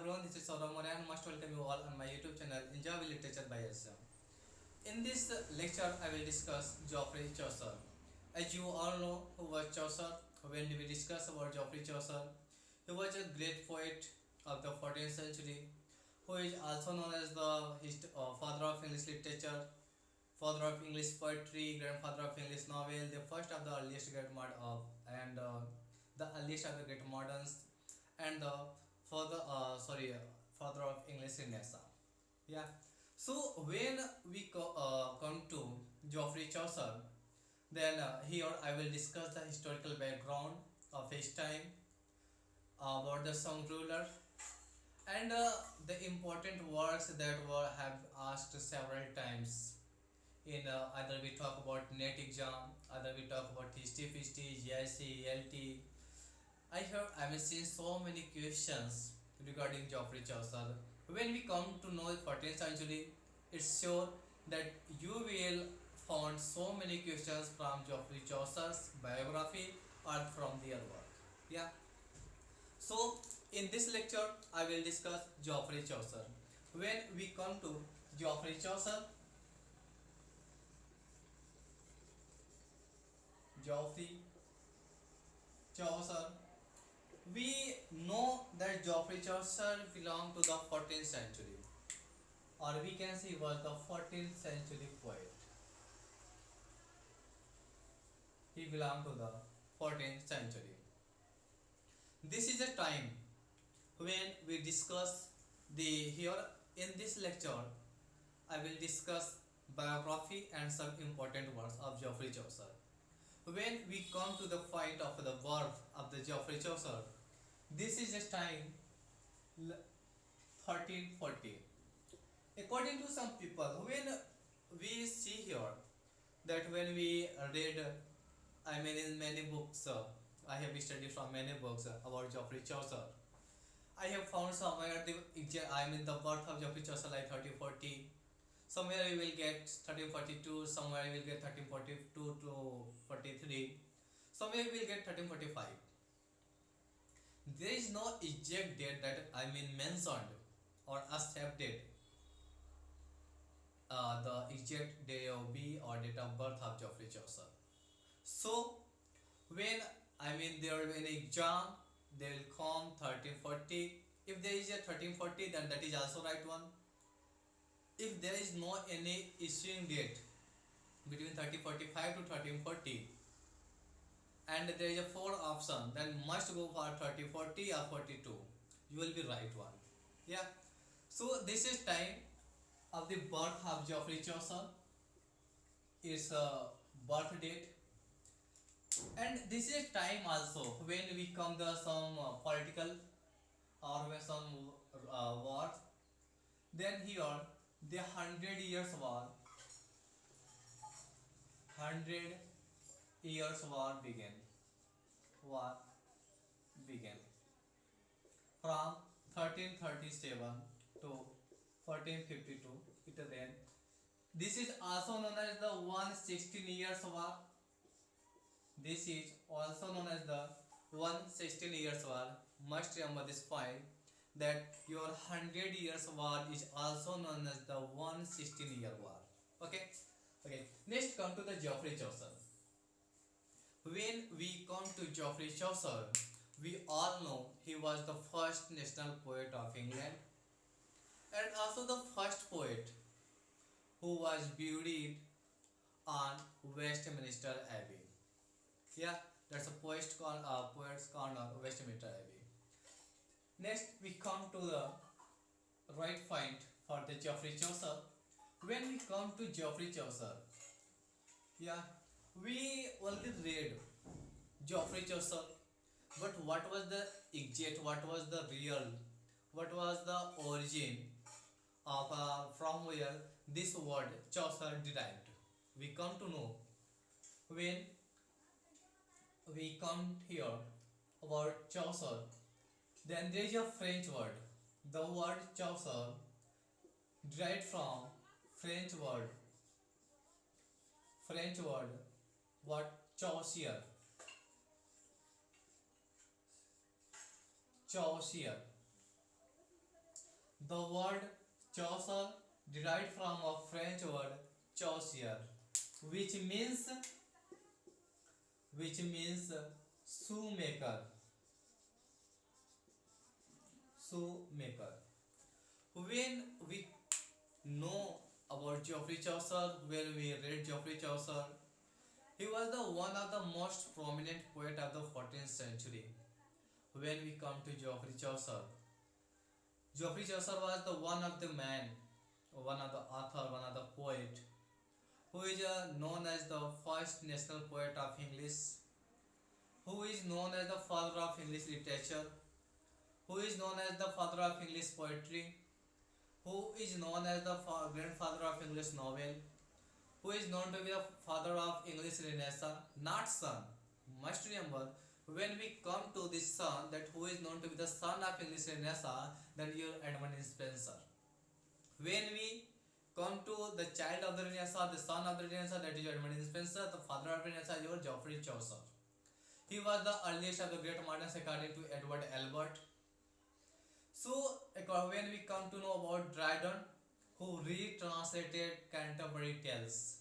everyone, this is Saurabh Moran and must welcome you all on my YouTube channel Enjoy with Literature by SM. In this lecture, I will discuss Geoffrey Chaucer. As you all know who was Chaucer, when we discuss about Geoffrey Chaucer, he was a great poet of the 14th century who is also known as the father of English literature, father of English poetry, grandfather of English novel, the first of the earliest great and the earliest of the great moderns, and the father of English Renaissance. Yeah. So when we come to Geoffrey Chaucer, then here I will discuss the historical background of his time, about the some ruler, and the important works that were have asked several times in either we talk about net exam, either we talk about history, GIC, LT. I have seen so many questions regarding Geoffrey Chaucer. When we come to know 14th century, it's sure that you will find so many questions from Geoffrey Chaucer's biography or from their work. Yeah. So in this lecture, I will discuss Geoffrey Chaucer. When we come to Geoffrey Geoffrey Chaucer, we know that Geoffrey Chaucer belonged to the 14th century, or we can say he was the 14th century poet. He belonged to the 14th century. This is a time when we discuss the here in this lecture. I will discuss biography and some important works of Geoffrey Chaucer. When we come to the point of the birth of the Geoffrey Chaucer, this is a time 1340. According to some people, when we see here that when we read, I mean in many books, I have studied from many books about Geoffrey Chaucer. I have found somewhere the birth of Geoffrey Chaucer like 1340. Somewhere we will get 1342, somewhere we will get 1342 to 43, somewhere we will get 1345. There is no exact date that mentioned or accepted the exact day of B or date of birth of Geoffrey Chaucer. So when there will be an exam, they will come 1340. If there is a 1340, then that is also right one. If there is no any issuing date between 1345 to 1340, and there is a fourth option, then must go for 1340 or 42. You will be right one. Yeah. So this is time of the birth of Geoffrey Chaucer. Is birth date, and this is time also when we come to some political or when some wars. Then here the 100 years war war began from 1337 to 1452. It then, this is also known as the 116 years war. This is also known as the 116 years war. Must remember this point, that your 100 years war is also known as the 116-year war. Okay. Okay. Next, come to the Geoffrey Chaucer. When we come to Geoffrey Chaucer, we all know he was the first national poet of England and also the first poet who was buried on Westminster Abbey. Yeah, that's a poet's corner, Westminster Abbey. Next, we come to the right point for the Geoffrey Chaucer. When we come to Geoffrey Chaucer, yeah, we only read Geoffrey Chaucer, but what was the exact, what was the real, what was the origin of from where this word Chaucer derived? We come to know when we come here about Chaucer. Then there is a French word. The word Chaucer derived from French word. What? Chaucier. Chaucier. The word Chaucer derived from a French word chaussier, which means which means shoemaker. Shoemaker. When we know about Geoffrey Chaucer, when we read Geoffrey Chaucer, he was the one of the most prominent poet of the 14th century. When we come to Geoffrey Chaucer, Geoffrey Chaucer was the one of the man, one of the author, one of the poet who is known as the first national poet of English, who is known as the father of English literature, who is known as the father of English poetry, who is known as the grandfather of English novel, who is known to be the father of English Renaissance, not son. Must remember, when we come to this son, that who is known to be the son of English Renaissance, then you are Edmund Spenser. When we come to the child of the Renaissance, the son of the Renaissance, that is Edmund Spenser, the father of Renaissance, your Geoffrey Chaucer. He was the earliest of the great moderns according to Edward Albert. So, when we come to know about Dryden, who retranslated Canterbury Tales.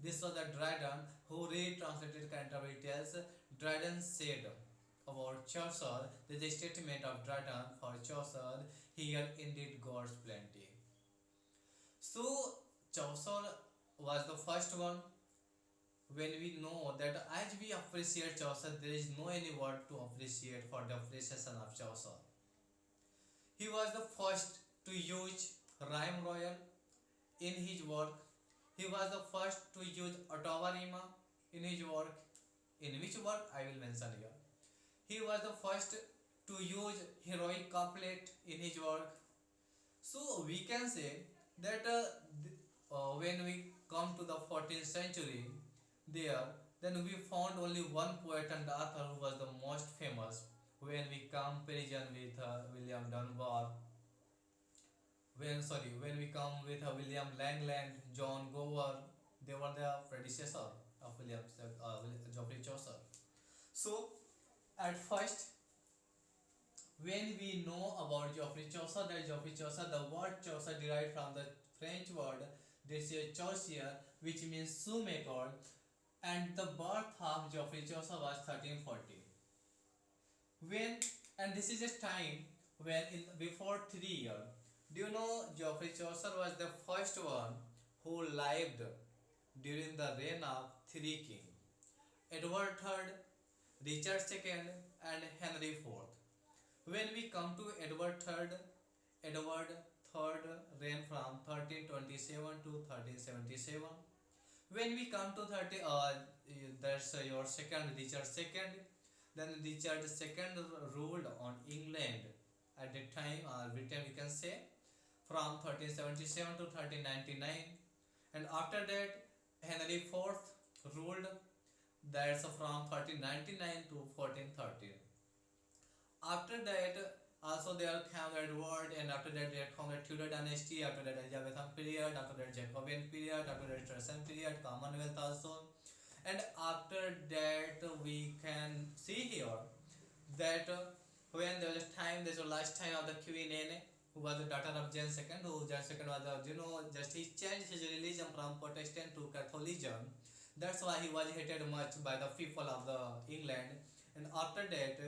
This was the Dryden who retranslated Canterbury Tales. Dryden said about Chaucer, the statement of Dryden for Chaucer, here indeed God's plenty. So, Chaucer was the first one. When we know that as we appreciate Chaucer, there is no any word to appreciate for the appreciation of Chaucer. He was the first to use rhyme royal in his work. He was the first to use ottava rima in his work. In which work I will mention here. He was the first to use heroic couplet in his work. So we can say that when we come to the 14th century, there then we found only one poet and author who was the most famous. When we comparison with William Dunbar, when we come with William Langland, John Gower, they were the predecessor of Geoffrey Chaucer. So at first, when we know about Geoffrey Chaucer, that Geoffrey Chaucer, the word Chaucer derived from the French word this is chaussier, which means shoemaker, and the birth of Geoffrey Chaucer was 1340. When and this is a time when in before 3 years. Do you know Geoffrey Chaucer was the first one who lived during the reign of three kings: Edward III, Richard II, and Henry IV. When we come to Edward III, Edward III reigned from 1327 to 1377. When we come to 30, that's your second Richard II. Then Richard II ruled on England at the time, Britain we can say, from 1377 to 1399, and after that Henry IV ruled, that's from 1399 to 1413. After that also there came Edward, and after that there came the Tudor dynasty, after that Elizabethan period, after that Jacobean period, after that Restoration period, Commonwealth also, and after that we can see here that when there was time, there was the last time of the Queen Anne, who was the daughter of James II, who James II was just he changed his religion from Protestant to Catholicism. That's why he was hated much by the people of the England. And after that,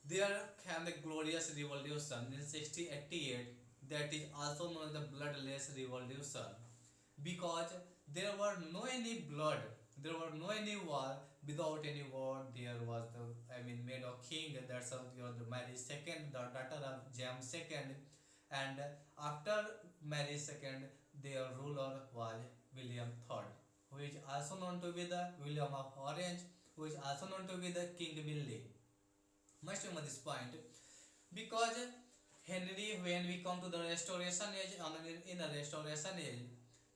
there came the glorious revolution in 1688, that is also known as the bloodless revolution, because there were no any blood, there were no any war. Without any war, there was the made a king, that's Mary II, the daughter of James II, and after Mary II, their ruler was William III, who is also known to be the William of Orange, who is also known to be the King Millie. Must remember this point, because Henry, when we come to the Restoration age, in the Restoration age,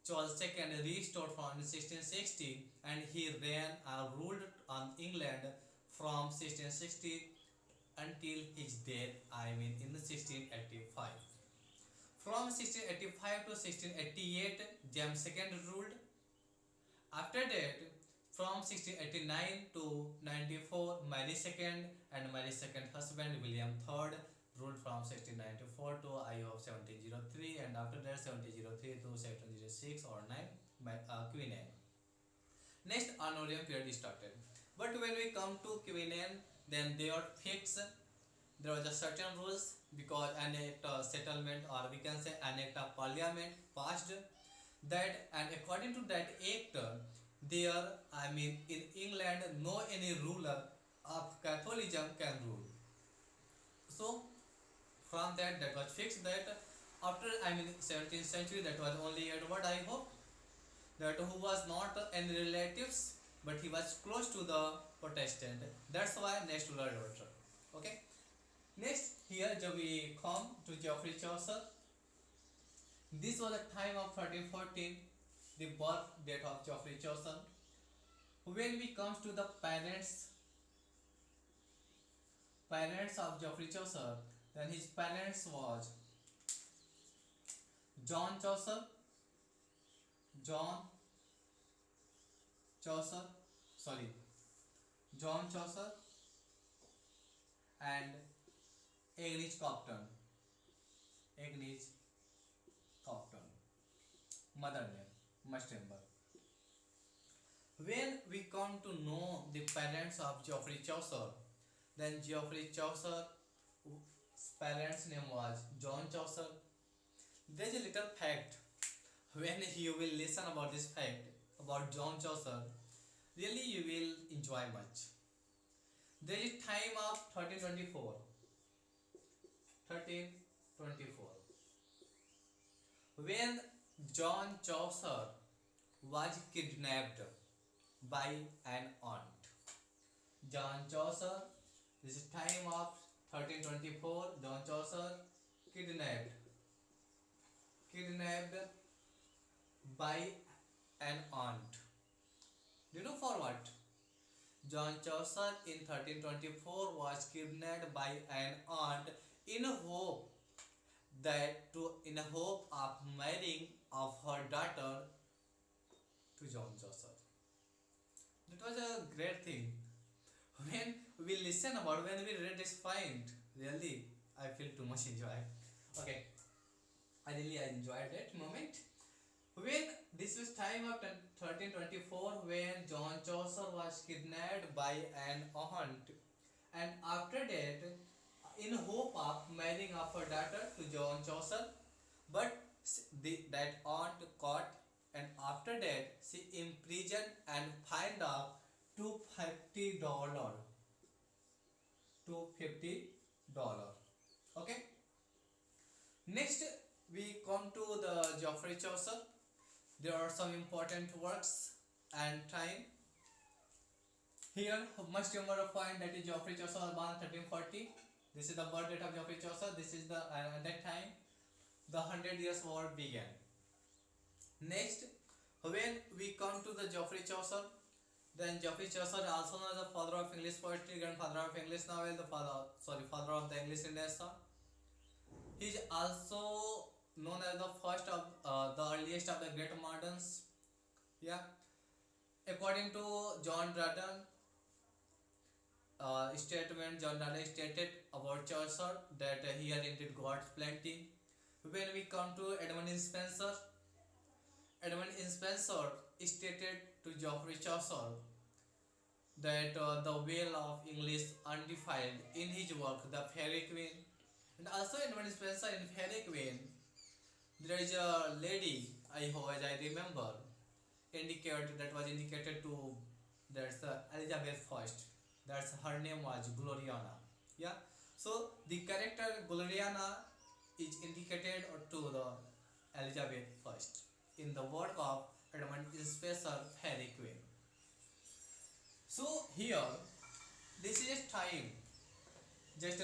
Charles II restored from 1660, and he ruled on England from 1660 until his death, in 1685. From 1685 to 1688, James II ruled. After that, from 1689 to 94, Mary II and Mary II husband William III ruled from 1694 to I of 1703, and after that 1703 to 1706 or 9 by Queen Anne. Next Honorian period started. But when we come to Queen Anne, then they are fixed. There was a certain rules because an act of settlement, or we can say an act of parliament passed that, and according to that act, there, I mean, in England, no any ruler of Catholicism can rule. So from that was fixed that after, I mean, 17th century, that was only Edward, I hope, that who was not any relatives, but he was close to the Protestant. That's why next ruler Edward. Okay. Next here we come to Geoffrey Chaucer. This was the time of 1314, the birth date of Geoffrey Chaucer. When we come to the parents of Geoffrey Chaucer, then his parents was John Chaucer, John Chaucer, sorry, John Chaucer and Agnes Copton. Agnes Copton, mother name, must remember. When we come to know the parents of Geoffrey Chaucer, then Geoffrey Chaucer's parents' name was John Chaucer. There is a little fact. When you will listen about this fact about John Chaucer, really you will enjoy much. There is time of 1324. 1324. When John Chaucer was kidnapped by an aunt. John Chaucer, this is time of 1324, John Chaucer kidnapped by an aunt. Do you know for what? John Chaucer in 1324 was kidnapped by an aunt in hope of marrying of her daughter to John Chaucer. That was a great thing. When we listen about, when we read this find, really I feel too much enjoy. Okay, I enjoyed that moment. When this was time of 1324, when John Chaucer was kidnapped by an aunt, and after that, in hope of marrying of her daughter to John Chaucer, but that aunt caught, and after that she imprisoned and fined off $250. $250. Okay. Next we come to the Geoffrey Chaucer. There are some important works and time. Here must remember a point that is Geoffrey Chaucer was born 1340. This is the birth date of Geoffrey Chaucer. This is the at that time the 100 Years' War began. Next, when we come to the Geoffrey Chaucer, then Geoffrey Chaucer also known as the father of English poetry, grandfather of English novel, father of the English Renaissance. He is also known as the first of the earliest of the great moderns. Yeah, according to John Dryden statement, John Dryden stated about Chaucer that he had indeed got plenty. When we come to Edmund Spenser stated to Geoffrey Chaucer that the well of English undefiled in his work The Faerie Queene. And also Edmund Spenser in Faerie Queene, there is a lady, I hope as I remember, that was indicated to, that's Elizabeth first. That's her name was Gloriana. Yeah. So the character Gloriana is indicated to the Elizabeth first in the work of Edmund Spenser Faerie Queene. So here, this is time. Just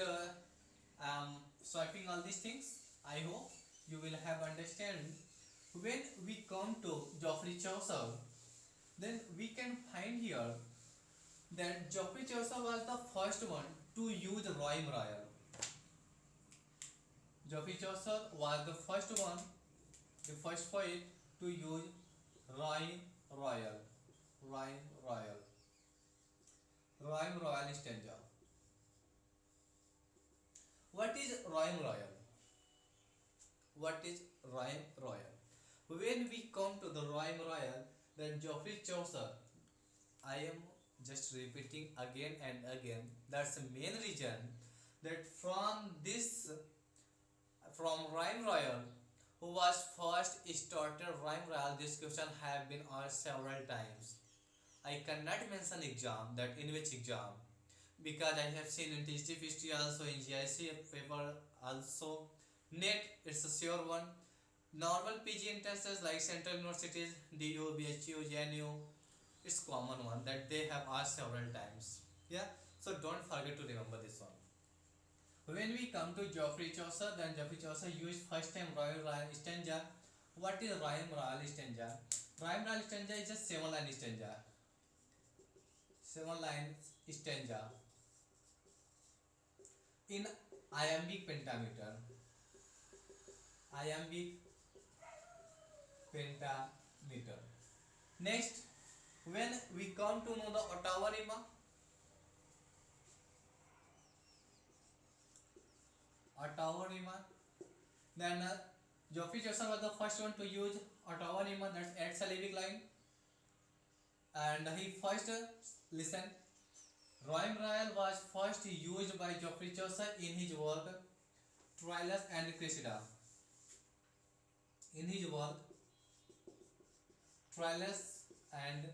swiping all these things. I hope you will have understand. When we come to Geoffrey Chaucer, then we can find here that Geoffrey Chaucer was the first one to use rhyme royal. Geoffrey Chaucer was the first one, the first poet to use rhyme royal, rhyme royal stanza. What What is Rhyme Royal? What is Rhyme Royal? When we come to the Rhyme Royal, then Geoffrey Chaucer, I am just repeating again and again. That's the main reason that from Rhyme Royal, who was first started Rhyme Royal, this question have been asked several times. I cannot mention exam, that in which exam, because I have seen in TGT history also, in GIC paper also. NET, it's a sure one. Normal PG entrances like Central Universities, DU, BHU, JNU, it's common one that they have asked several times. Yeah, so don't forget to remember this one. When we come to Geoffrey Chaucer, then Geoffrey Chaucer used first time Royal stanza. What is Rhyme Royal stanza? Rhyme Royal stanza is a 7-line stanza. 7 line stanza in iambic pentameter. Iambic pentameter. Next, when we come to know the Ottawa rima, then Geoffrey Chaucer was the first one to use Ottawa rima, that's 8 syllabic line, and he first listen. Rhyme Royal was first used by Geoffrey Chaucer in his work Troilus and Cressida. In his work Troilus and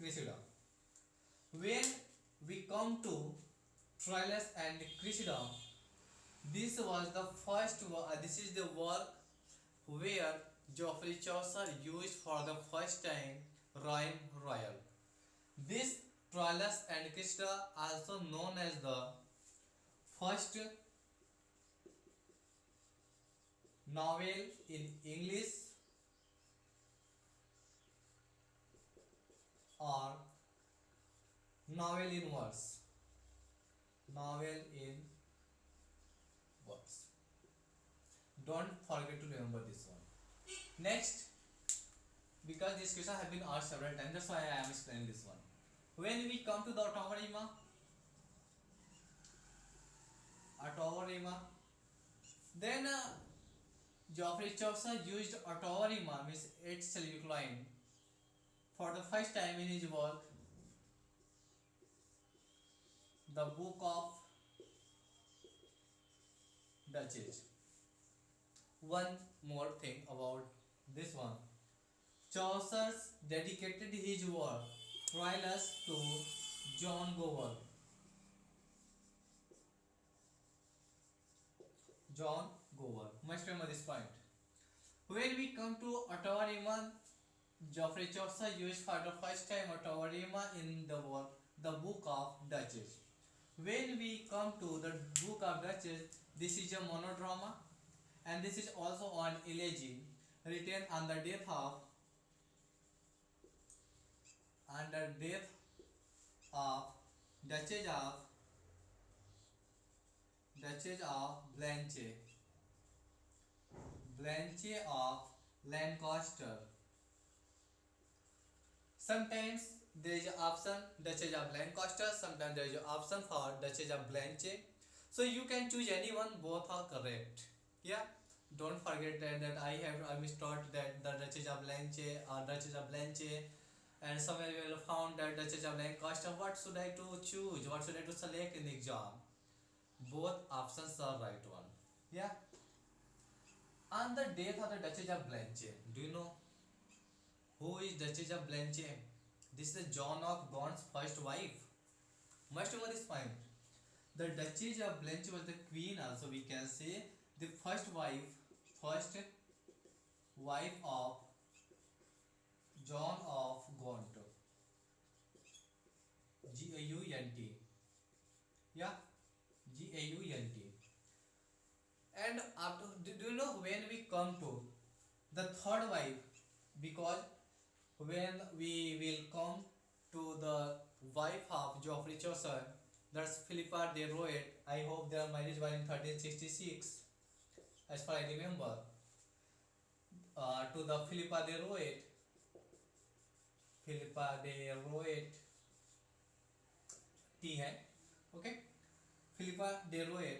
Cressida. When we come to Troilus and Cressida, this was the first. This is the work where Geoffrey Chaucer used for the first time Rhyme Royal. This Troilus and Cressida, also known as the first novel in English or novel in verse. Novel in verse. Don't forget to remember this one. Next, because this question have been asked several times, that's why I am explaining this one. When we come to the Ottawa rima, then Geoffrey Chaucer used Ottawa rima, means 8 syllabic line, for the first time in his work, the Book of Duchess. One more thing about this one. Chaucer dedicated his work Troilus to John Gower. John Gower. Must remember this point. When we come to Ottawa rima, Geoffrey Chaucer used for the first time Ottawa rima in the work The Book of Duchess. When we come to the Book of Duchess, this is a monodrama, and this is also an elegy written on the death of Duchess of Blanche of Lancaster. Sometimes there is an option Duchess of Lancaster, sometimes there is an option for Duchess of Blanche. So you can choose anyone, both are correct. Yeah, don't forget that I mistaught that the Duchess of Blanche or Duchess of Blanche, and somewhere you will found that Duchess of Lancaster. What should I to choose? What should I to select in the exam? Both options are right one. Yeah. On the death of the Duchess of Blanche, do you know who is Duchess of Blanche? This is John of Gaunt's first wife. Must remember this point. The Duchess of Blanche was the queen, also we can say the first wife of John of Gaunt. Gaunt. Yeah, Gaunt. And after, do you know when we come to the third wife? Because when we will come to the wife of Geoffrey Chaucer, that's Philippa de Roet. I hope their marriage was in 1366, as far I remember. To the Philippa de Roet, T है, okay. Philippa de Roed,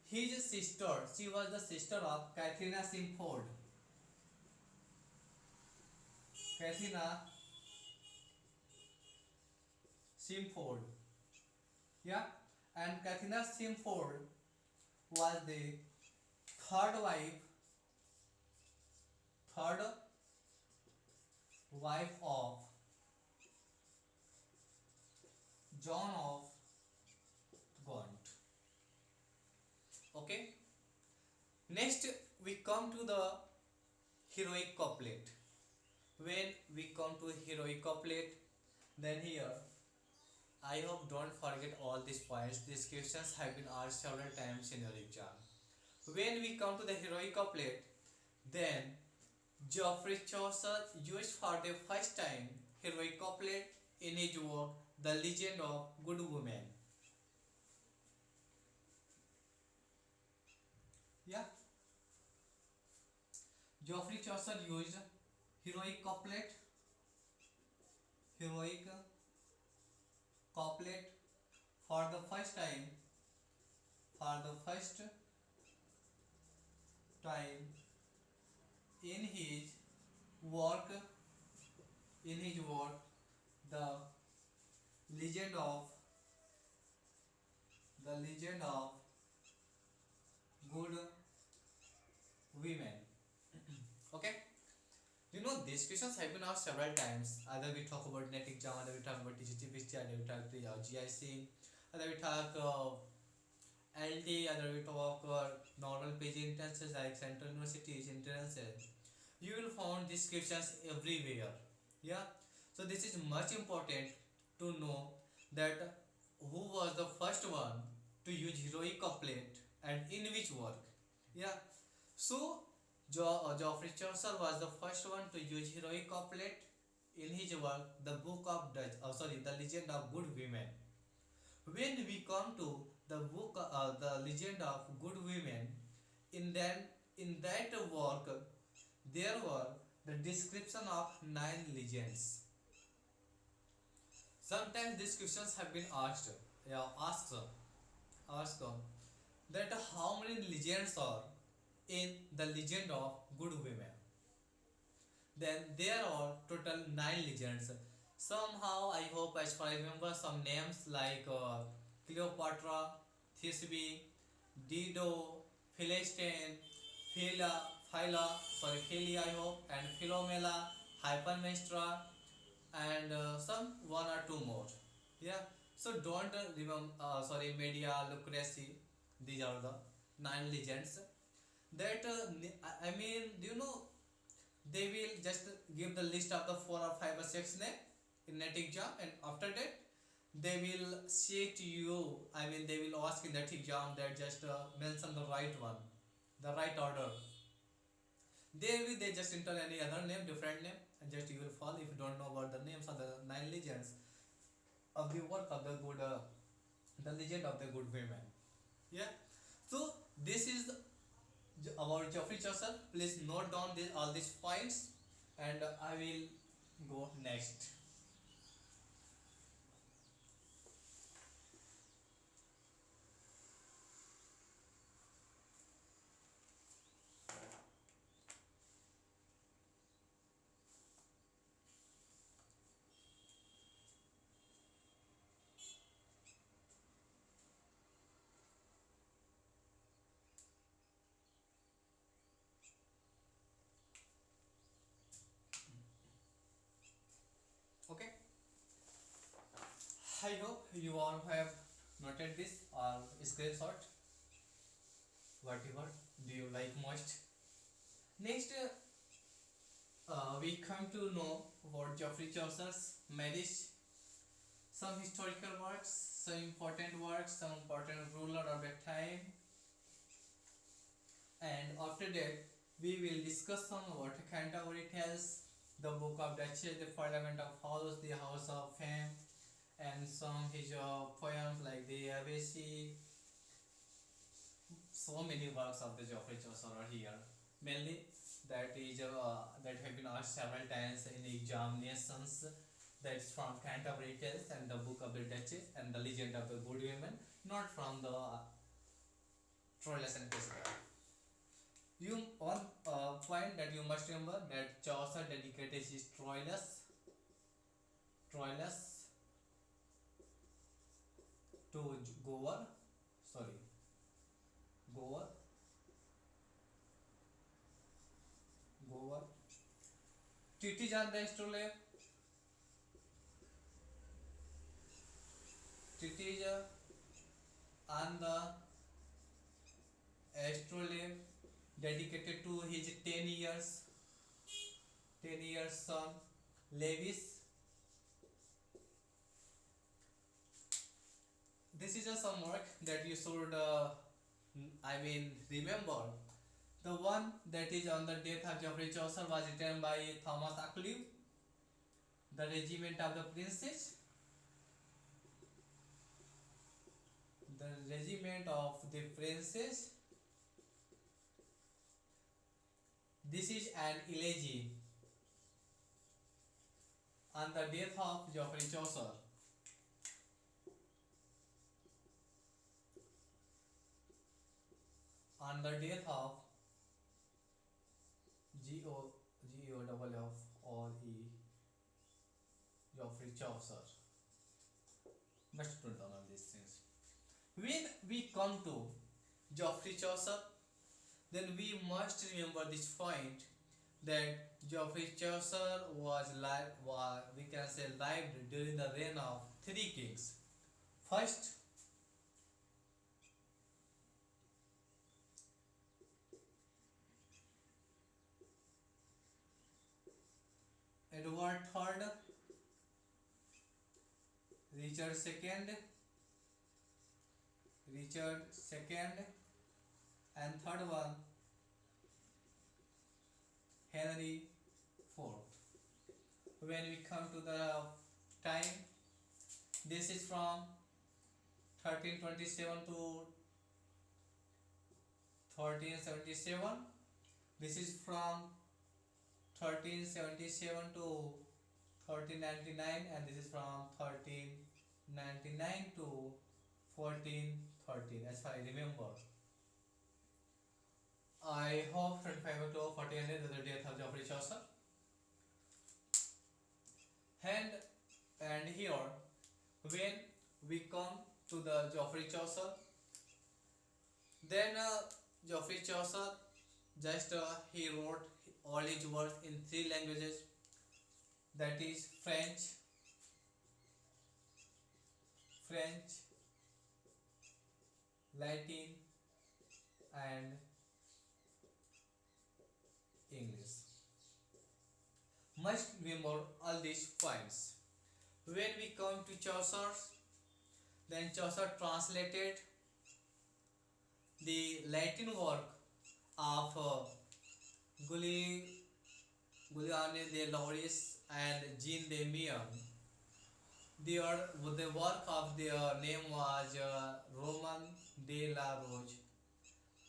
his sister, she was the sister of Catherine Simford. Catherine Simford, yeah, and Catherine Simford was the third wife, third wife of John of Gaunt. Okay. Next, we come to the heroic couplet. When we come to heroic couplet, then here I hope don't forget all these points. These questions have been asked several times in your exam. When we come to the heroic couplet, then Geoffrey Chaucer used for the first time heroic couplet in his work The Legend of Good Women. Yeah, Geoffrey Chaucer used heroic couplet, heroic couplet for the first time, for the first time in his work, in his work, the legend of the legend of good women. Okay, you know these questions have been asked several times. Either we talk about net exam, either we talk about TGT, either we talk about GIC, either we talk LT, other we talk normal page entrances like Central Universities entrances. You will find these questions everywhere. Yeah. So this is much important to know that who was the first one to use heroic couplet and in which work. Yeah. So Geoffrey Chaucer was the first one to use heroic couplet in his work, the Book of Dutch. The Legend of Good Women. When we come to the book, the Legend of Good Women, in that work, there were the description of 9 legends. Sometimes these questions have been asked, yeah, asked that how many legends are in the Legend of Good Women. Then there are total 9 legends. Somehow I hope as far I remember some names like Cleopatra, Thisbe, Dido, Philistine, Philia I hope, and Philomela, Hypermestra, and some one or two more. Yeah. So don't remember. Medea, Lucrece. These are the 9 legends. That I mean, do you know they will just give the list of the 4 or 5 or 6 name in net exam, and after that they will say to you, I mean they will ask in that exam that just mention the right one, the right order. They just enter any other name, different name, and just you will fall if you don't know about the names of the 9 legends of the work of the good, the legend of the good women. Yeah. So this is about Geoffrey Chaucer. Please note down all these points, and I will go next. Okay. I hope you all have noted this or screenshot. Whatever do you like most? Next, we come to know about Geoffrey Chaucer's marriage, some historical works, some important works, some important ruler of that time, and after that we will discuss some about Canterbury Tales, the Book of Duchess, the Parliament of House, the House of Fame, and some his poems like the ABC. So many works of the Geoffrey Chaucer are here. Mainly that have been asked several times in examinations. That's from Canterbury Tales and the Book of the Duchess and the Legend of the Good Women. not from the Troilus and Cressida. You one point that you must remember that Chaucer dedicated his Troilus to Gower, sorry, Gower, Gower. Treatise on the astrolabe, treatise on the astrolabe dedicated to his 10 years son Lewis. This is just some work that you should remember. The one that is on the death of Geoffrey Chaucer was written by Thomas Acclive. The Regiment of the Princes. The Regiment of the Princes. This is an elegy on the death of Geoffrey Chaucer. On the death of Geoffrey Chaucer. Must put down all these things. When we come to Geoffrey Chaucer, then we must remember this point that Geoffrey Chaucer was we can say lived during the reign of three kings. First, Edward III, Richard II, and third one Henry IV. When we come to the time, this is from 1327 to 1377. This is from 1377 to 1399, and this is from 1399 to 1413, as far as I remember. I hope 25 o'clock 1400 is the death of Geoffrey Chaucer. And here, when we come to the Geoffrey Chaucer, then Geoffrey Chaucer just he wrote all his works in three languages, that is French, Latin, and English. Must remember all these points. When we come to Chaucer, then Chaucer translated the Latin work of Giuliano de Lauris and Jean de Meun. The work of their name was Roman de la Roche,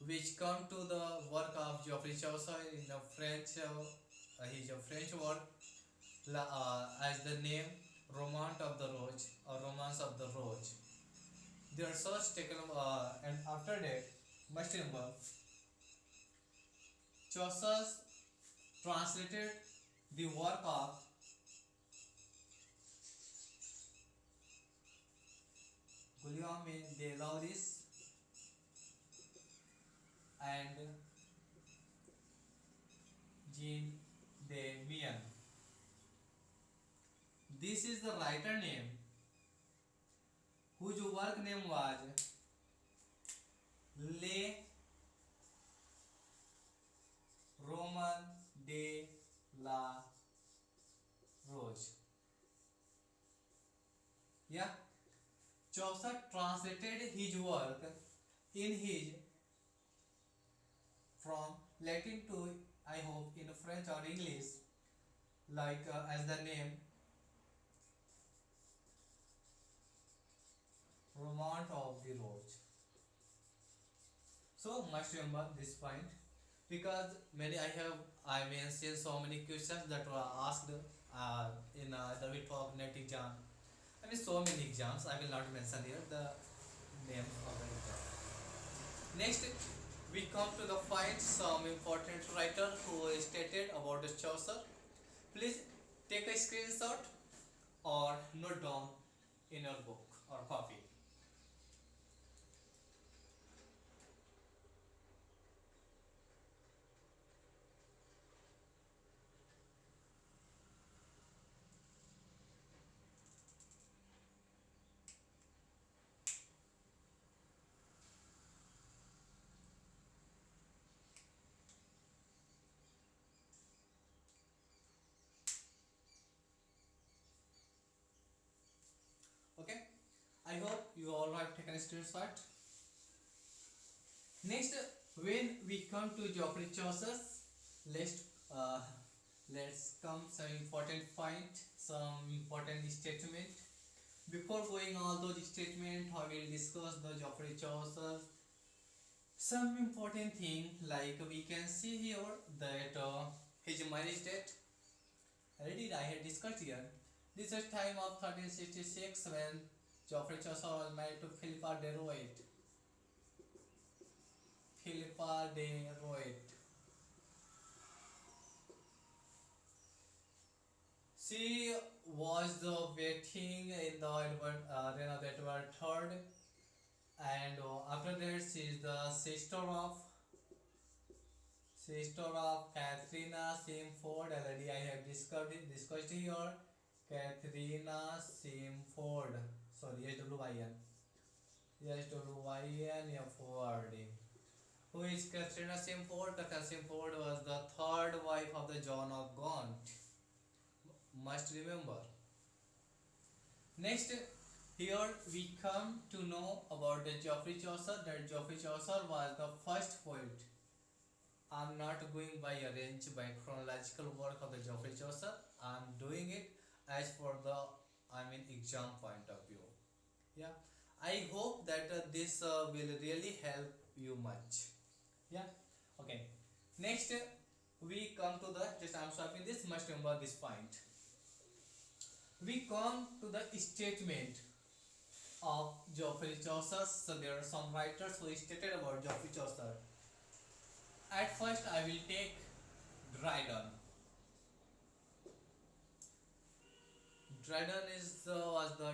which come to the work of Geoffrey Chaucer in the French, his French work as the name Romance of the Roche or Romance of the Roche. They are such taken and after that, must remember, Chaucer translated the work of Guillaume de Lauris and Jean de Meun. This is the writer name whose work name was Le Roman de la Roche. Yeah, Chaucer translated his work in his from Latin to, I hope, in French or English, like as the name Romance of the Roche. So must remember this point, because I seen so many questions that were asked in the WITWOP net exam. So many exams I will not mention here. names of the writer. Next, we come to the find some important writer who is stated about the Chaucer. Please take a screenshot or note down in your book or copy. Okay, I hope you all have taken a screenshot. Next, when we come to Geoffrey Chaucer, let's uh, let's come some important point, some important statement. Before going all those statements, I will discuss the Geoffrey Chaucer. Some important thing like we can see here that his marriage date. Already I had discussed here. This is time of 1366 when Geoffrey Chaucer was married to Philippa de Roet. Philippa de Roet. She was the waiting in the reign of Edward III, and after that she is the sister of Catherine Simford. Already I have discussed here. Catherine Simford. Sorry, SWYN. SWYN Who is Catherine Simford? Catherine Simford was the third wife of the John of Gaunt. Must remember. Next, here we come to know about the Geoffrey Chaucer. That Geoffrey Chaucer was the first poet. I'm not going by by chronological work of the Geoffrey Chaucer. I'm doing it as for the exam point of view. Yeah, I hope that this will really help you much. Yeah. Okay. Next, we come to the just I'm swapping this. Must remember this point. We come to the statement of Geoffrey Chaucer. So there are some writers who stated about Geoffrey Chaucer. At first, I will take Dryden. Dryden was the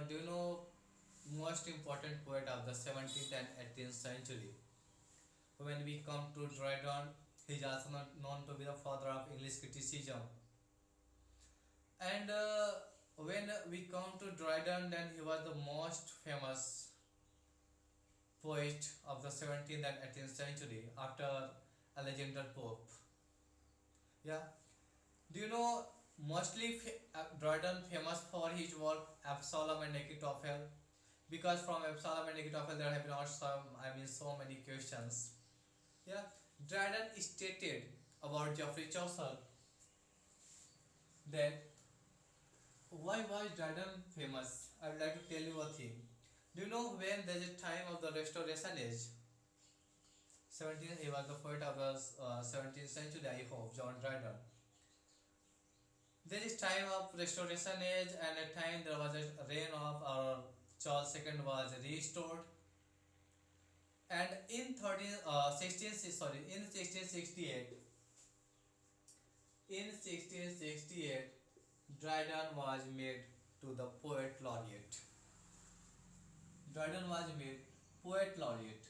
most important poet of the 17th and 18th century. When we come to Dryden, he is also known to be the father of English criticism. And when we come to Dryden, then he was the most famous poet of the 17th and 18th century after Alexander Pope. Yeah. Do you know mostly Dryden famous for his work Absalom and Achitophel? Because from Absalom and Achitophel there have been also so many questions. Yeah. Dryden stated about Geoffrey Chaucer that why was Dryden famous? I would like to tell you a thing. Do you know when there is a time of the Restoration Age? 17th, he was the poet of the 17th century, I hope, John Dryden. There is time of Restoration Age and a time there was a reign of Charles II was restored. And in 1668, Dryden was made to the poet laureate. Dryden was made poet laureate.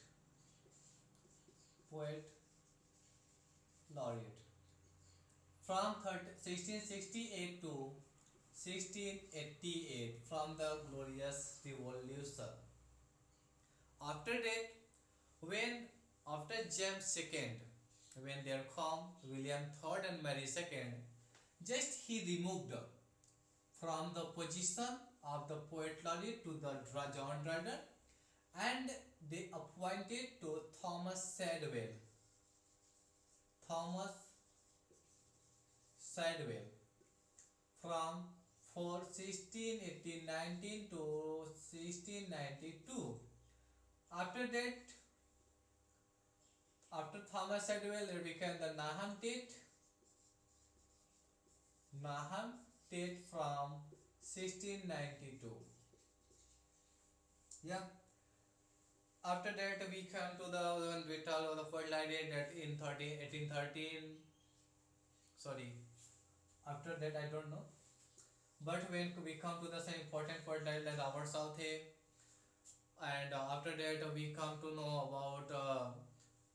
Poet laureate. From 1668 to 1688, from the glorious revolution. After that, when after James II, when there come William III and Mary II, just he removed from the position of the poet laureate to the John Dryden, and they appointed to Thomas Shadwell. Thomas Shadwell from for 1618 to 1692. After that, after Thomas Shadwell, there became the Nahum Tate. Nahum Tate from 1692. Yeah. After that we come to the when we tell the first line is that in 1813, sorry, after that I don't know. But when we come to the same important word like Robert South, and after that we come to know about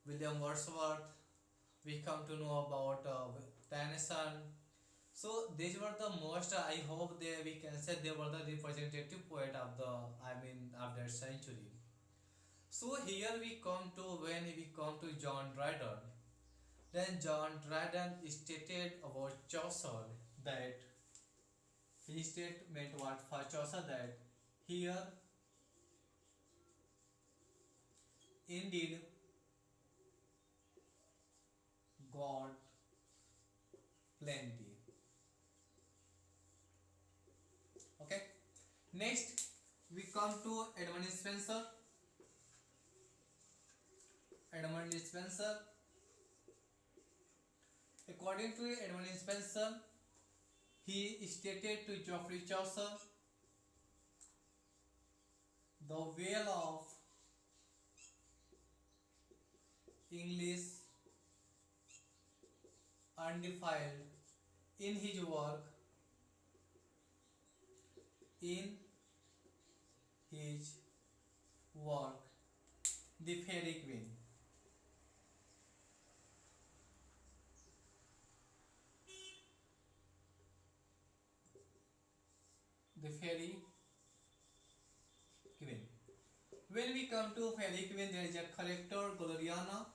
William Wordsworth, we come to know about Tennyson. So these were the most, I hope they we can say they were the representative poet of the, I mean, of that century. So here we come to when we come to John Dryden. Then John Dryden stated about Chaucer that he statement what for Chaucer that here indeed God plenty. Okay. Next we come to Edmund Spenser. Edmund Spenser. According to Edmund Spenser, he stated to Geoffrey Chaucer, the veil of English undefiled in his work, in his work, The Fairy Queen. The Fairy Queen. When we come to Fairy Queen, there is a character Gloriana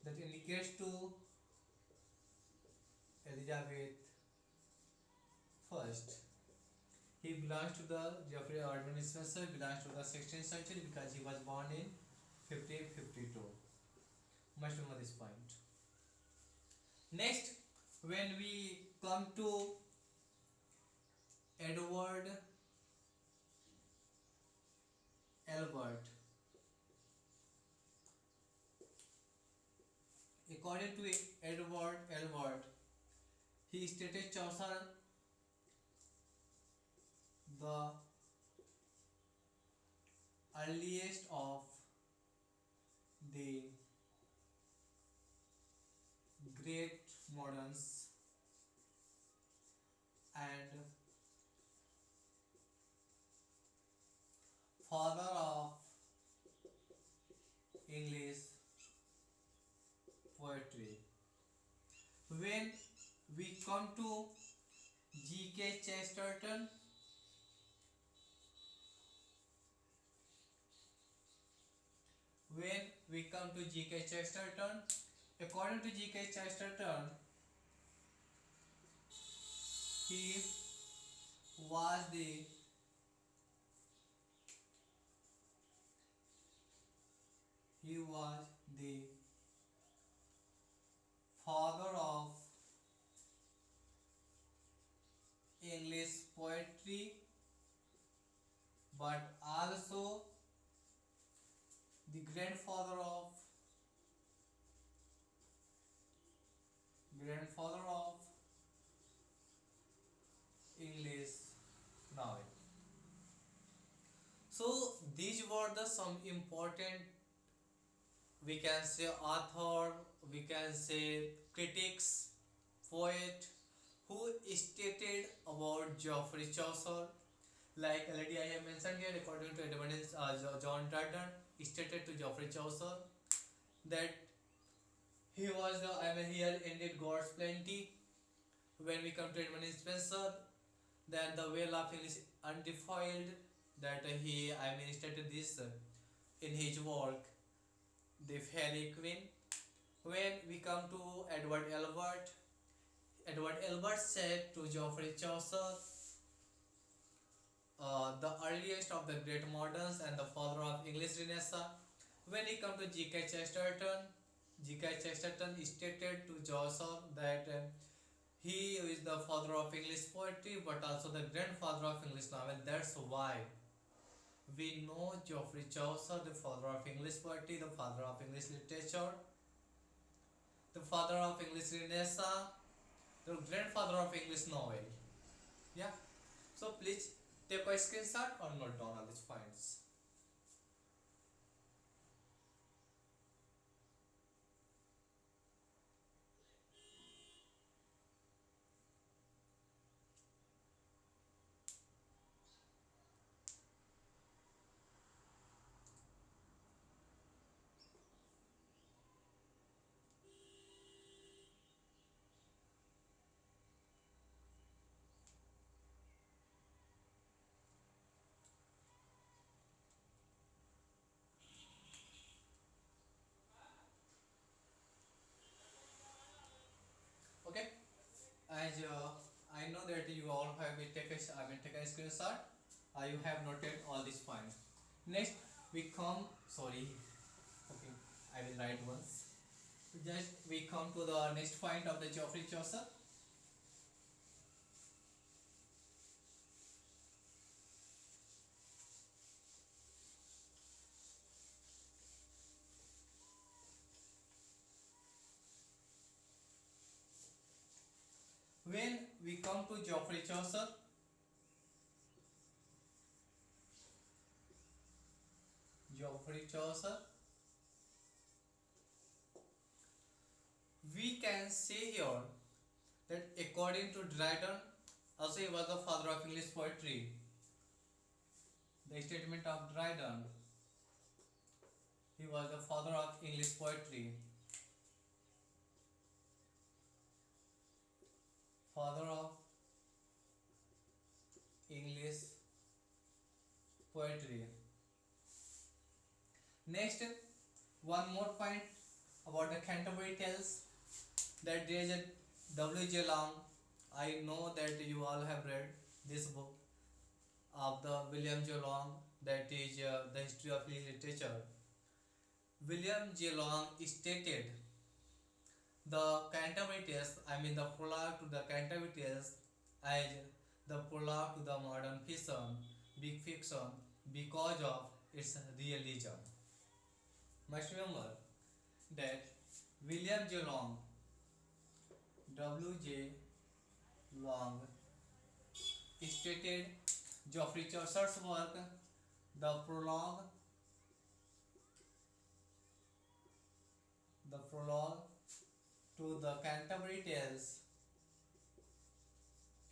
that indicates to Elizabeth first. He belongs to the Geoffrey Edmund Spenser belongs to the 16th century because he was born in 1552. Must remember this point. Next, when we come to Edward Albert, according to Edward Albert, he stated Chaucer the earliest of the great moderns and father of English poetry. When we come to G.K. Chesterton, when we come to G.K. Chesterton, according to G.K. Chesterton, he was the he was the father of English poetry, but also the grandfather of English novel. So these were the some important, we can say, author, we can say critics, poet who stated about Geoffrey Chaucer. Like already I have mentioned here, according to evidence, John Dryden stated to Geoffrey Chaucer that he was the, I mean, here ended God's plenty. When we come to Edmund Spenser, that the well of English undefiled, that he, I mean, stated this in his work, The Fairy Queen. When we come to Edward Albert said to Geoffrey Chaucer, the earliest of the great moderns and the father of English Renaissance. When he come to G.K. Chesterton, G.K. Chesterton stated to Chaucer that he is the father of English poetry, but also the grandfather of English novel. That's why we know Geoffrey Chaucer, the father of English poetry, the father of English literature, the father of English Renaissance, the grandfather of English novel. Yeah. So please Take a screenshot or note down all these points. Okay. As I know that you all have been taken a screenshot. You have noted all these points. Next, we come. Sorry. Okay, I will write once. Just we come to the next point of the Geoffrey Chaucer. When we come to Geoffrey Chaucer, Geoffrey Chaucer, we can say here that according to Dryden, also he was the father of English poetry. The statement of Dryden, he was the father of English poetry. Father of English poetry. Next, one more point about the Canterbury Tales, that there is a W.J. Long. I know that you all have read this book of the William J. Long, that is the history of literature. William J. Long stated the Canterbury Tales, I mean the prologue to the Canterbury Tales, as the prologue to the modern fiction, big fiction, because of its realism. Must remember that William J. Long, W.J. Long, stated Geoffrey Chaucer's work, the prologue to the Canterbury Tales,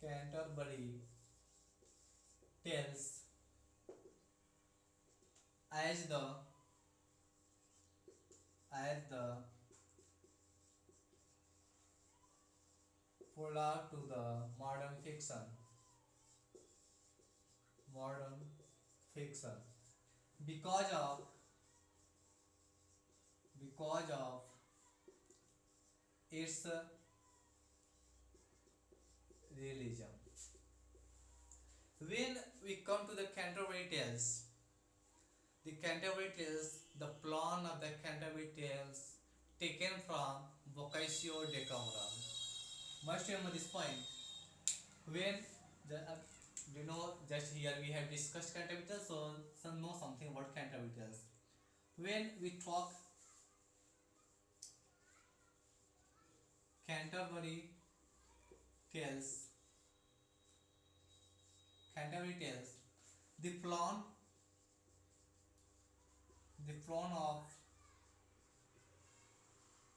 Canterbury Tales, as the prologue to the modern fiction, modern fiction, because of its realism. When we come to the Canterbury Tales, the plan of the Canterbury Tales taken from Boccaccio Decameron. Must remember this point. When the, just here we have discussed Canterbury Tales, so some know something about Canterbury Tales. When we talk Canterbury Tales, the plan of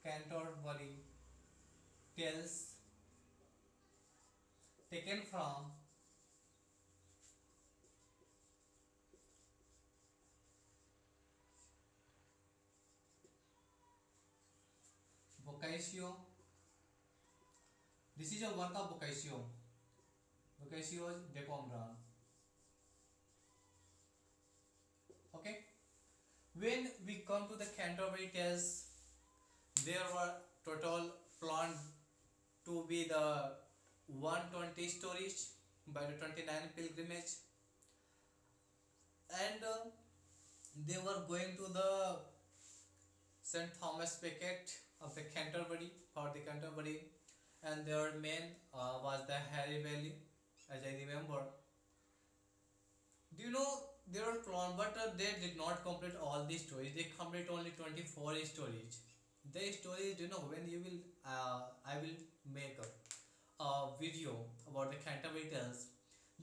Canterbury Tales taken from Boccaccio. This is a work of Boccaccio's Decameron. Okay. When we come to the Canterbury Tales, there were total planned to be the 120 stories by the 29 pilgrimage, and they were going to the St. Thomas Becket of the Canterbury, for the Canterbury, and their main was the Harry Valley, as I remember. Do you know they were cloned, but they did not complete all the stories. They complete only 24 stories. The stories, when you will, I will make a video about the Canterbury Tales.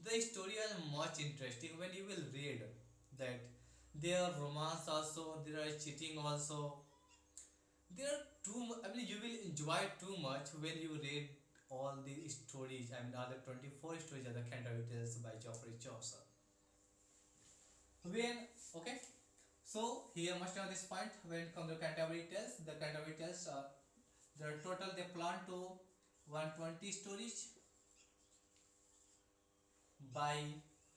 The story is much interesting when you will read that there are romance also, there are cheating also. There are I mean, you will enjoy too much when you read all the stories. I mean, all the 24 stories of the Canterbury Tales by Geoffrey Chaucer. When okay, so here must know this point when it comes to Canterbury Tales. The Canterbury Tales, the total they plan to 120 stories by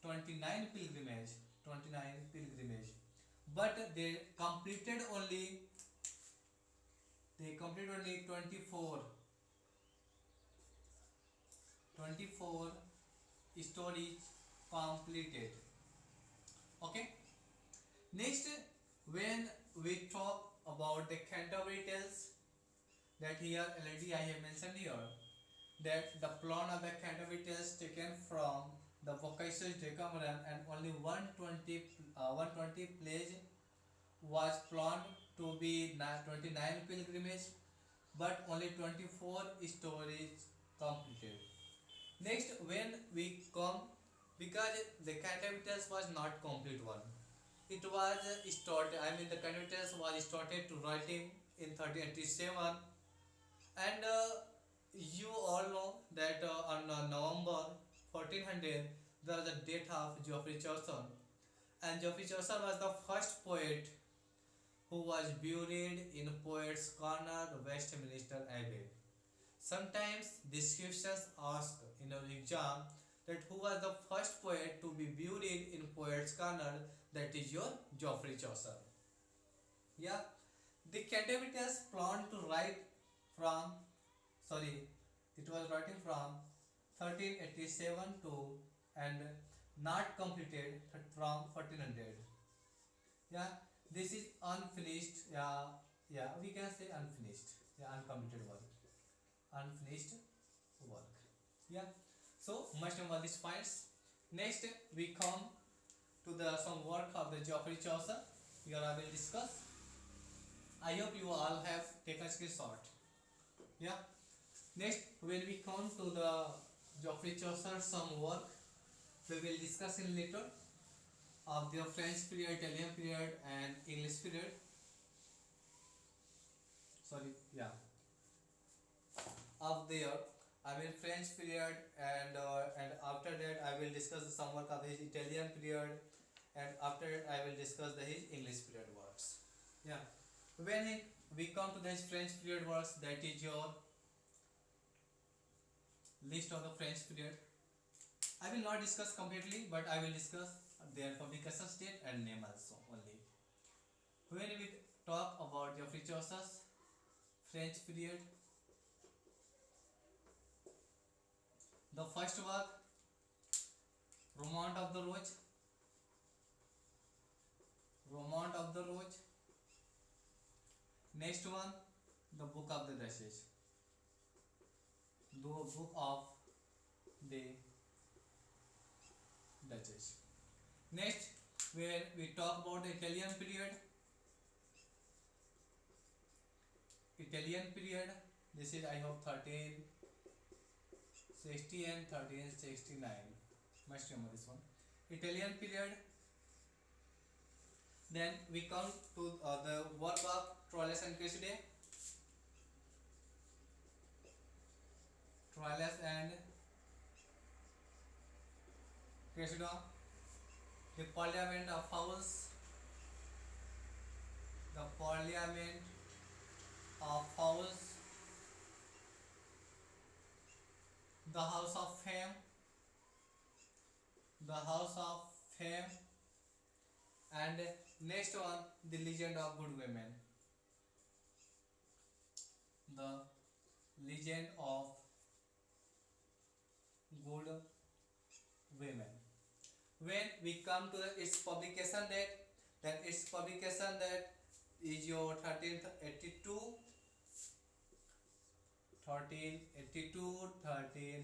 29 pilgrimage, 29 pilgrimage, but they completed only 24 stories completed. Okay. Next, when we talk about the Canterbury Tales, that here already I have mentioned here that the plot of the Canterbury Tales taken from the Vocational Decameron, and only 120 plays was planned to be 29 pilgrimage, but only 24 stories completed. Next, when we come, because the Canterbury Tales was not complete one, it was started. I mean, the Canterbury Tales was started to writing in 1387, and you all know that on November 1400 there was the death of Geoffrey Chaucer, and Geoffrey Chaucer was the first poet who was buried in Poets' Corner, Westminster Abbey. Sometimes descriptions ask in our exam that who was the first poet to be buried in Poets' Corner, that is your Geoffrey Chaucer. Yeah, the Canterbury Tales planned to write from, sorry, it was writing from 1387 to, and not completed from 1400. Yeah, this is unfinished. Yeah, we can say unfinished. Yeah, uncompleted work, unfinished work. Yeah, so much about these points. Next, we come to the some work of the Geoffrey Chaucer. Here I will discuss. I hope you all have taken screenshot. Yeah. Next, when we come to the Geoffrey Chaucer some work, we will discuss in later of the French period, Italian period, and English period. Sorry, yeah, of their, I mean, French period, and after that I will discuss some work of his Italian period, and after that I will discuss his English period works. Yeah, when we come to this French period works, that is your list of the French period. I will not discuss completely, but I will discuss their publication date and name also only. When we talk about Geoffrey Chaucer's French period, the first work, Romaunt of the Rose, Romaunt of the Rose. Next one, the Book of the Duchess, the Book of the Duchess. Next, when we talk about the Italian period, this is I hope 1360 and 1369. Must remember this one. Italian period. Then we come to the work of Troilus and Cressida. Troilus and Cressida. The Parliament of Fowls. The Parliament of Fowls. The House of Fame. The House of Fame. And next one, the Legend of Good Women. The Legend of Good Women. When we come to its publication date, then its publication date is your 1382, 13,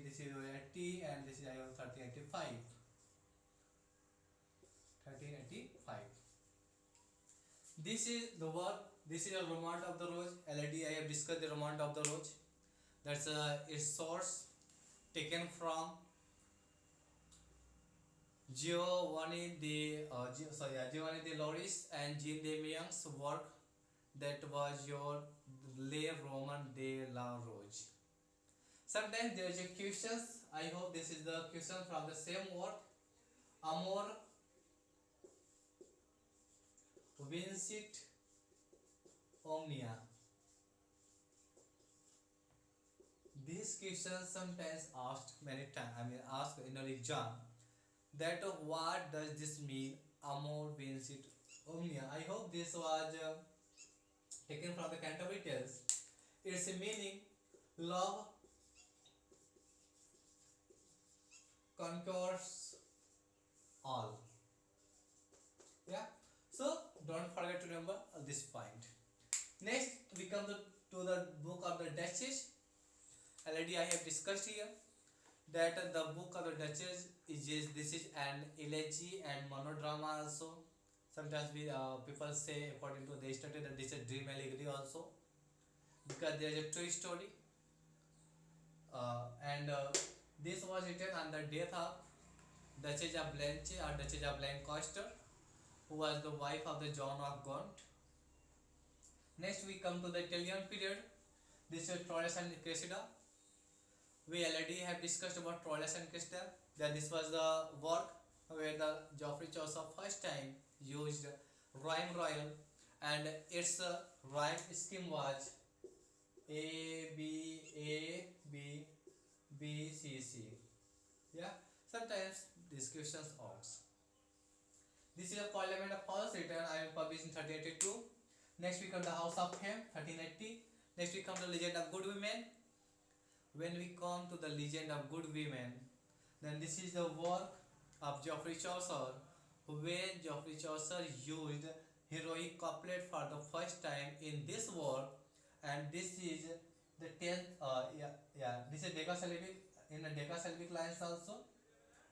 this is your 80, and this is your 1385. 1385. This is the work, this is a Romaunt of the Rose. Already I have discussed the Romaunt of the Rose. That's its source taken from Giovanni de Loris and Jean de Meung's work that was your Le Roman de la Roche. Sometimes there is a questions. I hope this is the question from the same work. Amor vincit omnia. These questions sometimes asked many times. Asked in an exam. That what does this mean? Amor vincit omnia. I hope this was taken from the Canterbury Tales. Its meaning: love conquers all. Yeah. So don't forget to remember this point. Next, we come to the book of the Duchess. Already I have discussed here that the book of the Duchess is this is an elegy and monodrama also. Sometimes we people say according to the study that this is dream allegory also because there is a true story. And this was written on the death of Duchess of Blanche or Duchess of Lancaster, who was the wife of the John of Gaunt. Next, we come to the Italian period. This is Troilus and Cressida. We already have discussed about Troilus and Cressida. That this was the work where the Geoffrey Chaucer first time used rhyme royal, and its rhyme scheme was A B C C. Yeah. Sometimes these questions ask. This is a Parliament of Falls written and published in 1382. Next we come to House of Fame 1380. Next we come to Legend of Good Women. When we come to the Legend of Good Women, then this is the work of Geoffrey Chaucer, when Geoffrey Chaucer used heroic couplet for the first time in this work, and this is the 10th. This is decasyllabic in a decasyllabic lines also,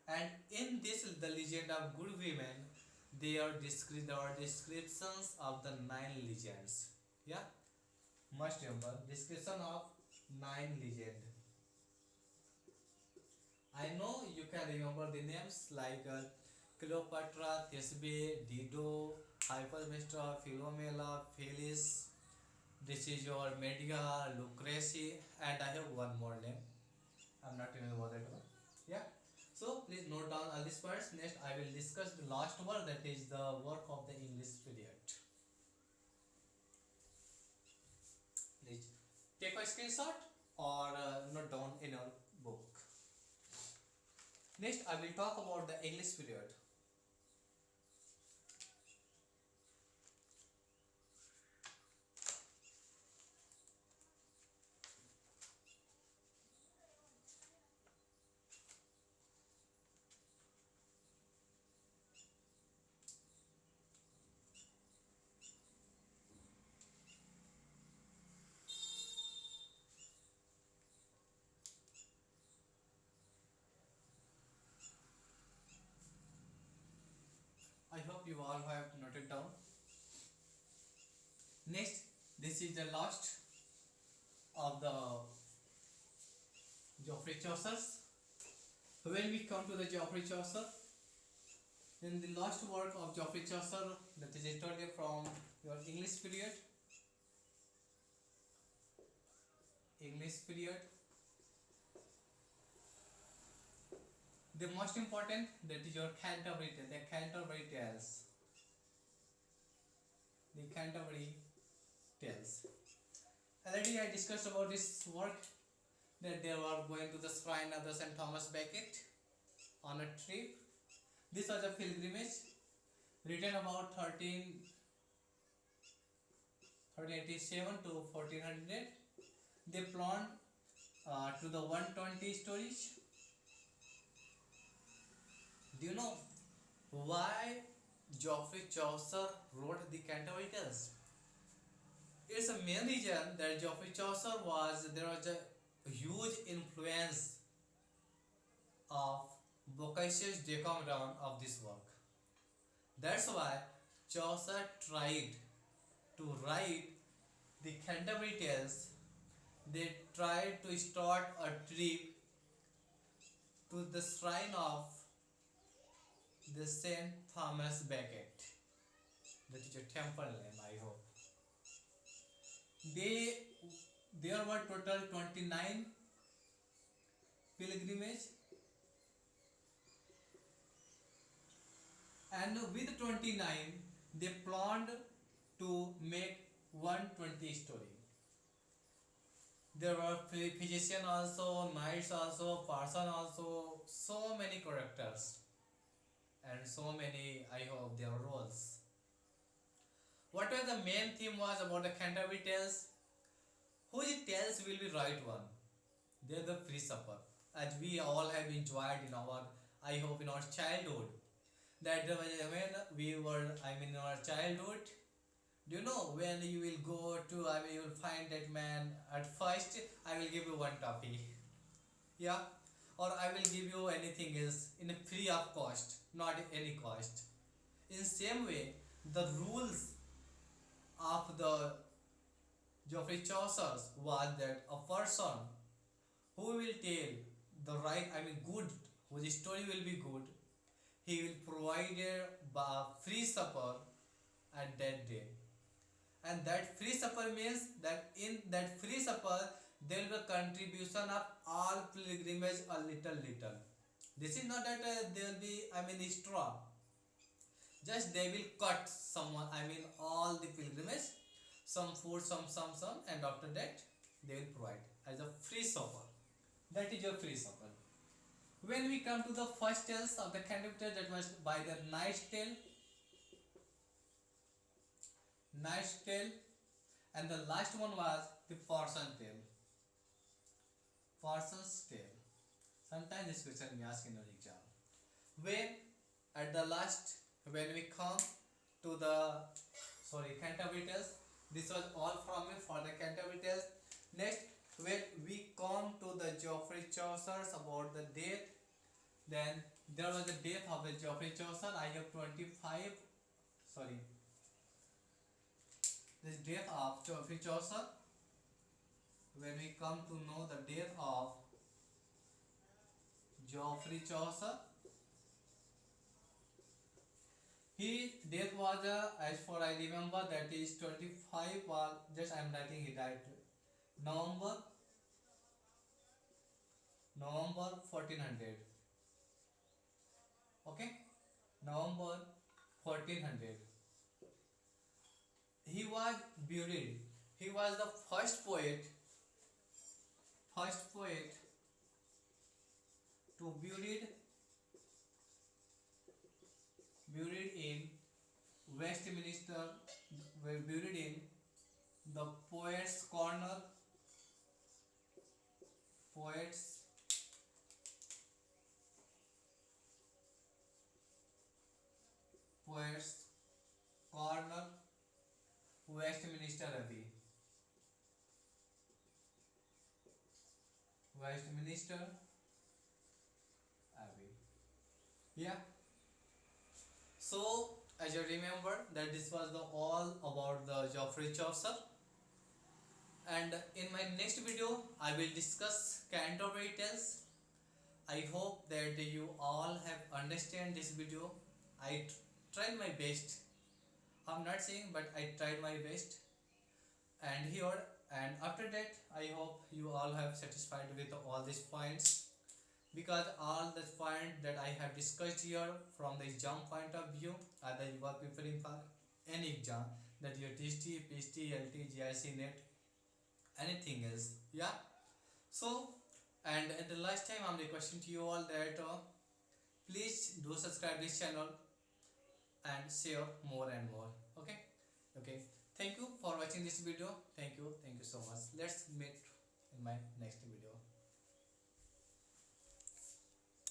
and in this the Legend of Good Women, there are descriptions of the 9 legends. Yeah, must remember description of 9 legend. I know you can remember the names like Cleopatra, Thisbe, Dido, Hypermestra, Philomela, Phyllis. This is your Medea, Lucrece, and I have one more name. I'm not even bothered about. Yeah. So please note down all these words. Next, I will discuss the last word, that is the work of the English period. Please take a screenshot or note down in your book. Next, I will talk about the English period. I hope you all have noted down. Next, this is the last of the Geoffrey Chaucer's. When we come to the Geoffrey Chaucer, then the last work of Geoffrey Chaucer, that is entirely from your English period. English period. The most important, that is your Canterbury Tales. The Canterbury Tales. The Canterbury Tales. Already I discussed about this work, that they were going to the shrine of the St. Thomas Becket on a trip. This was a pilgrimage written about 1387 to 1400. They planned to the 120 stories. Do you know why Geoffrey Chaucer wrote the Canterbury Tales? It's a main reason that Geoffrey Chaucer there was a huge influence of Boccaccia's Decameron of this work. That's why Chaucer tried to write the Canterbury Tales. They tried to start a trip to the shrine of the Saint Thomas Becket. That is a temple name, I hope. They there were total 29 pilgrimage, and with 29 they planned to make 120 story. There were physician also, knights also, person also, so many characters and so many, I hope, their roles. What was the main theme was about the Canterbury Tales? Whose tales will be right one? They're the free supper. As we all have enjoyed in our, I hope, in our childhood. That when we were, I mean, in our childhood, do you know when you will go to, I mean, you will find that man at first, I will give you one toffee. Yeah. Or I will give you anything else in a free of cost, not any cost. In same way, the rules of the Geoffrey Chaucer was that a person who will tell the right, I mean good, whose story will be good, he will provide a free supper at that day. And that free supper means that in that free supper there will be a contribution of all pilgrimage a little. This is not that there will be, I mean, straw. Just they will cut someone, I mean all the pilgrimage, some food, some, and after that they will provide as a free supper. That is your free supper. When we come to the first tales of the Canterbury, that was by the Knight's Tale, and the last one was the Parson's Tale. Parson's Tale. Sometimes this question we ask in your exam. When at the last, when we come to the Canterbury Tales, this was all from me for the Canterbury Tales. Next, when we come to the Geoffrey Chaucer's about the death, then there was the death of the Geoffrey Chaucer. I have 25. This death of Geoffrey Chaucer. When we come to know the death of Geoffrey Chaucer, his death was, as far I remember, that is 25. Just I am writing. He died November 1400. Okay, November 1400. He was buried. He was the first poet to buried in Westminster, were buried in the Poets Corner, Poets Corner, Westminster Abbey. Westminster Abbey. Yeah. So as you remember that this was the all about the Geoffrey Chaucer, and in my next video I will discuss Canterbury Tales. I hope that you all have understand this video. I tried my best. I'm not saying, but I tried my best. And here and after that, I hope you all have satisfied with all these points, because all the points that I have discussed here from the exam point of view, either you are preparing for any exam, that your TST, PST, LT, GIC, NET, anything else. Yeah. So, and at the last time, I'm requesting to you all that please do subscribe this channel and share more and more. Okay. Thank you for watching this video. Thank you so much. Let's meet in my next video.